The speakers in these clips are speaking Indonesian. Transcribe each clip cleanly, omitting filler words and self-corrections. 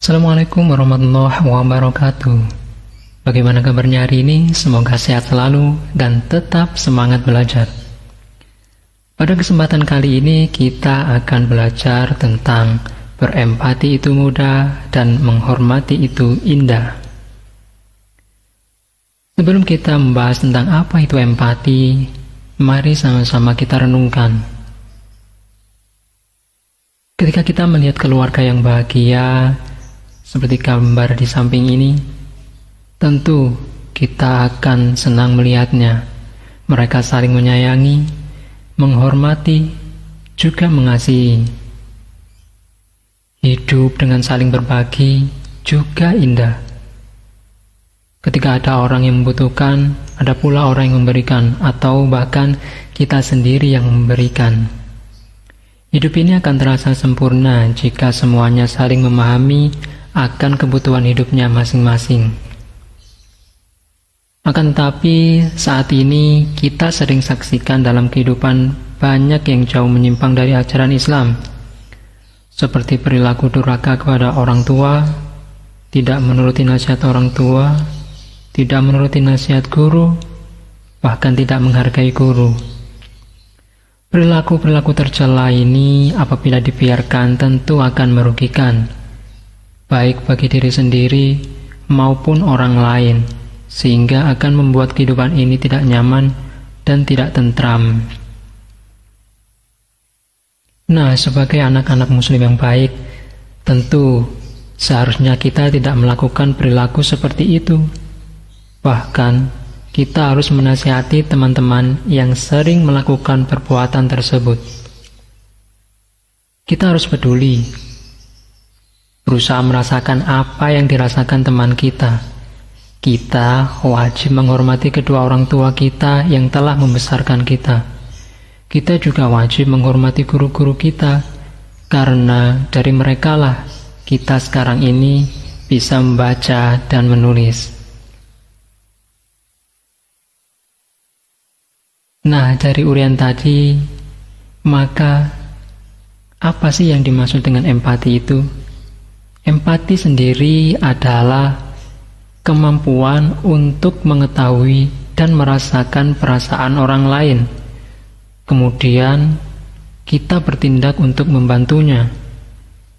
Assalamualaikum warahmatullahi wabarakatuh. Bagaimana kabarnya hari ini? Semoga sehat selalu dan tetap semangat belajar. Pada kesempatan kali ini kita akan belajar tentang berempati itu mudah dan menghormati itu indah. Sebelum kita membahas tentang apa itu empati, mari sama-sama kita renungkan. Ketika kita melihat keluarga yang bahagia, seperti gambar di samping ini, tentu kita akan senang melihatnya. Mereka saling menyayangi, menghormati, juga mengasihi. Hidup dengan saling berbagi juga indah. Ketika ada orang yang membutuhkan, ada pula orang yang memberikan, atau bahkan kita sendiri yang memberikan. Hidup ini akan terasa sempurna jika semuanya saling memahami akan kebutuhan hidupnya masing-masing. Akan tetapi saat ini kita sering saksikan dalam kehidupan banyak yang jauh menyimpang dari ajaran Islam, seperti perilaku durhaka kepada orang tua, tidak menuruti nasihat orang tua, tidak menuruti nasihat guru, bahkan tidak menghargai guru. Perilaku-perilaku tercela ini apabila dibiarkan tentu akan merugikan, baik bagi diri sendiri maupun orang lain, sehingga akan membuat kehidupan ini tidak nyaman dan tidak tentram. Nah, sebagai anak-anak muslim yang baik, tentu seharusnya kita tidak melakukan perilaku seperti itu. Bahkan, kita harus menasihati teman-teman yang sering melakukan perbuatan tersebut. Kita harus peduli, berusaha merasakan apa yang dirasakan teman kita. Kita wajib menghormati kedua orang tua kita yang telah membesarkan kita. Kita juga wajib menghormati guru-guru kita, karena dari merekalah kita sekarang ini bisa membaca dan menulis. Nah, dari uraian tadi, maka apa sih yang dimaksud dengan empati itu? Empati sendiri adalah kemampuan untuk mengetahui dan merasakan perasaan orang lain. Kemudian, kita bertindak untuk membantunya.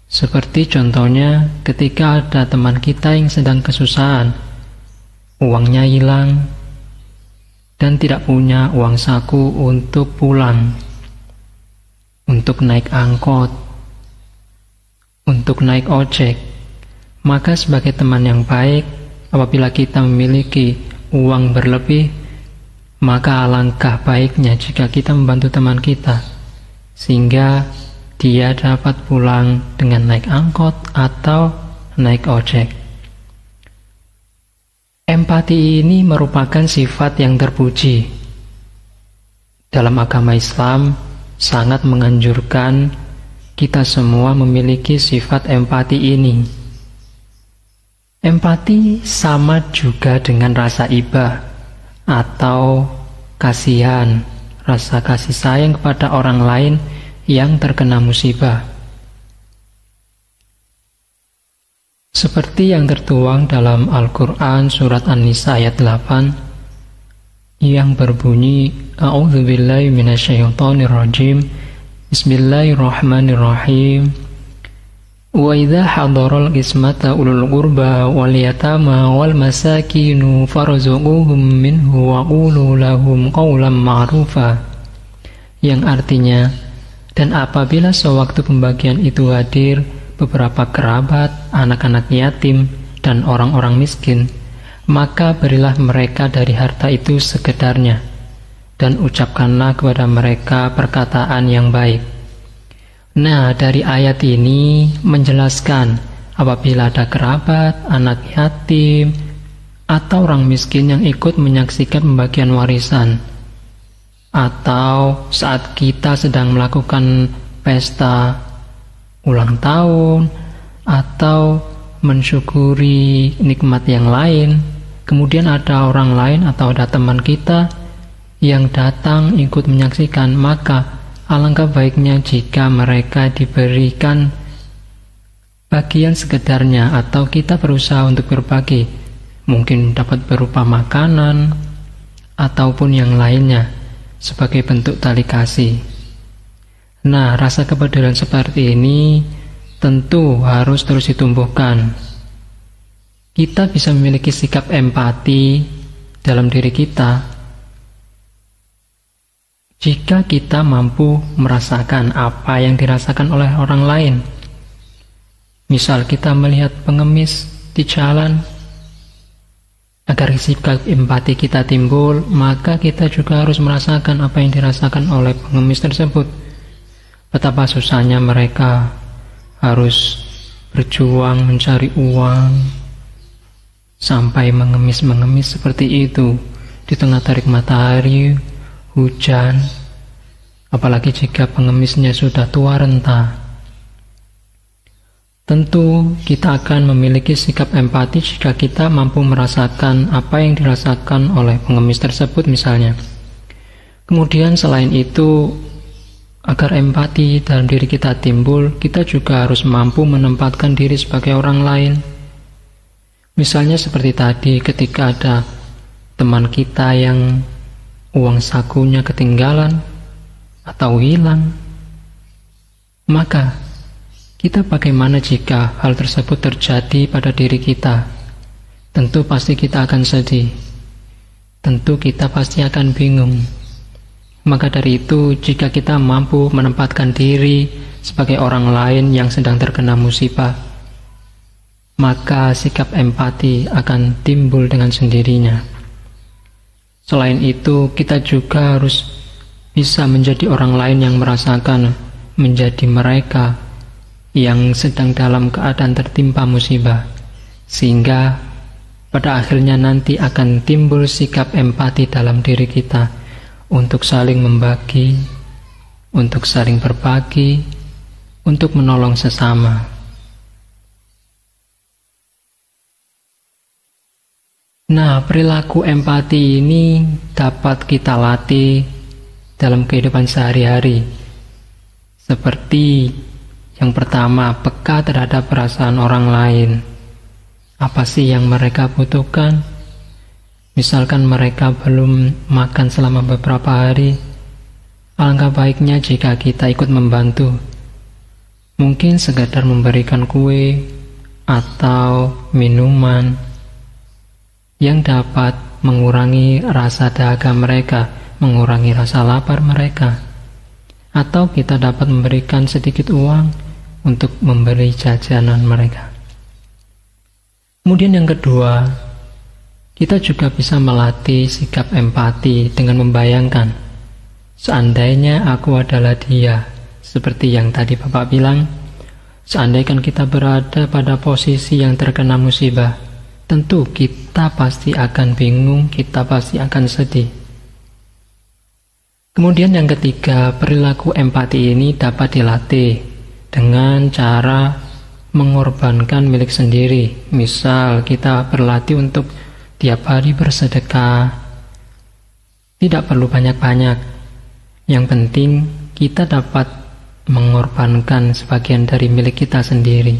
Seperti contohnya ketika ada teman kita yang sedang kesusahan, uangnya hilang, dan tidak punya uang saku untuk pulang, untuk naik angkot, untuk naik ojek. Maka sebagai teman yang baik, apabila kita memiliki uang berlebih, maka alangkah baiknya jika kita membantu teman kita, sehingga dia dapat pulang dengan naik angkot atau naik ojek. Empati ini merupakan sifat yang terpuji. Dalam agama Islam sangat menganjurkan kita semua memiliki sifat empati ini. Empati sama juga dengan rasa iba atau kasihan, rasa kasih sayang kepada orang lain yang terkena musibah. Seperti yang tertuang dalam Al-Quran surat An-Nisa ayat 8 yang berbunyi, A'udzubillahi minasyaitonirrajim, Bismillahirrahmanirrahim. Wa idza hadaral qismata ulul qurba wal yatama wal masakinu farzuquhum minhu wa qulu lahum qawlan ma'rufa. Yang artinya, dan apabila sewaktu pembagian itu hadir beberapa kerabat, anak-anak yatim, dan orang-orang miskin, maka berilah mereka dari harta itu sekedarnya, dan ucapkanlah kepada mereka perkataan yang baik. Nah, dari ayat ini menjelaskan apabila ada kerabat, anak yatim, atau orang miskin yang ikut menyaksikan pembagian warisan, atau saat kita sedang melakukan pesta ulang tahun, atau mensyukuri nikmat yang lain, kemudian ada orang lain atau ada teman kita yang datang ikut menyaksikan, maka alangkah baiknya jika mereka diberikan bagian sekedarnya atau kita berusaha untuk berbagi, mungkin dapat berupa makanan ataupun yang lainnya sebagai bentuk tali kasih. Nah, rasa kepedulian seperti ini tentu harus terus ditumbuhkan. Kita bisa memiliki sikap empati dalam diri kita jika kita mampu merasakan apa yang dirasakan oleh orang lain. Misal kita melihat pengemis di jalan, agar sikap empati kita timbul, maka kita juga harus merasakan apa yang dirasakan oleh pengemis tersebut. Betapa susahnya mereka harus berjuang mencari uang, sampai mengemis-mengemis seperti itu di tengah terik matahari, hujan, apalagi jika pengemisnya sudah tua renta. Tentu kita akan memiliki sikap empati jika kita mampu merasakan apa yang dirasakan oleh pengemis tersebut misalnya. Kemudian selain itu, agar empati dalam diri kita timbul, kita juga harus mampu menempatkan diri sebagai orang lain. Misalnya seperti tadi, ketika ada teman kita yang uang sakunya ketinggalan atau hilang, maka kita bagaimana jika hal tersebut terjadi pada diri kita? Tentu pasti kita akan sedih. Tentu kita pasti akan bingung. Maka dari itu, jika kita mampu menempatkan diri sebagai orang lain yang sedang terkena musibah, maka sikap empati akan timbul dengan sendirinya. Selain itu, kita juga harus bisa menjadi orang lain yang merasakan menjadi mereka yang sedang dalam keadaan tertimpa musibah, sehingga pada akhirnya nanti akan timbul sikap empati dalam diri kita untuk saling membagi, untuk saling berbagi, untuk menolong sesama. Nah, perilaku empati ini dapat kita latih dalam kehidupan sehari-hari. Seperti yang pertama, peka terhadap perasaan orang lain. Apa sih yang mereka butuhkan? Misalkan mereka belum makan selama beberapa hari, alangkah baiknya jika kita ikut membantu. Mungkin sekedar memberikan kue atau minuman yang dapat mengurangi rasa dahaga mereka, mengurangi rasa lapar mereka. Atau kita dapat memberikan sedikit uang untuk memberi jajanan mereka. Kemudian yang kedua, kita juga bisa melatih sikap empati dengan membayangkan, seandainya aku adalah dia, seperti yang tadi Bapak bilang, seandainya kita berada pada posisi yang terkena musibah, tentu kita pasti akan bingung, kita pasti akan sedih. Kemudian yang ketiga, perilaku empati ini dapat dilatih dengan cara mengorbankan milik sendiri. Misal kita berlatih untuk tiap hari bersedekah, tidak perlu banyak-banyak, yang penting kita dapat mengorbankan sebagian dari milik kita sendiri.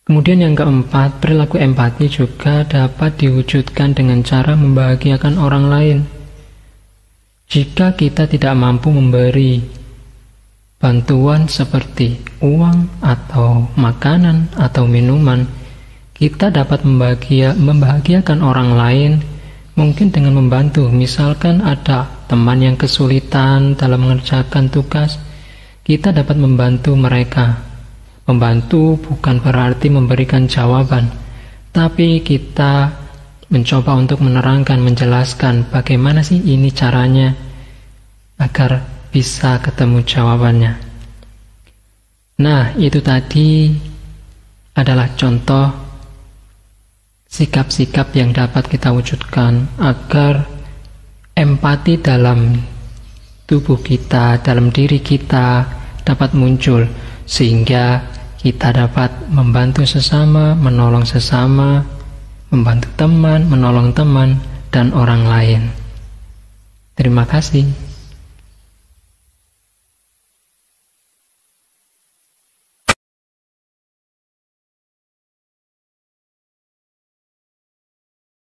Kemudian yang keempat, perilaku empati juga dapat diwujudkan dengan cara membahagiakan orang lain. Jika kita tidak mampu memberi bantuan seperti uang atau makanan atau minuman, kita dapat membahagiakan orang lain mungkin dengan membantu. Misalkan ada teman yang kesulitan dalam mengerjakan tugas, kita dapat membantu mereka. Membantu bukan berarti memberikan jawaban, tapi kita mencoba untuk menerangkan, menjelaskan bagaimana sih ini caranya agar bisa ketemu jawabannya. Nah, itu tadi adalah contoh sikap-sikap yang dapat kita wujudkan agar empati dalam tubuh kita, dalam diri kita dapat muncul, sehingga kita dapat membantu sesama, menolong sesama, membantu teman, menolong teman, dan orang lain. Terima kasih.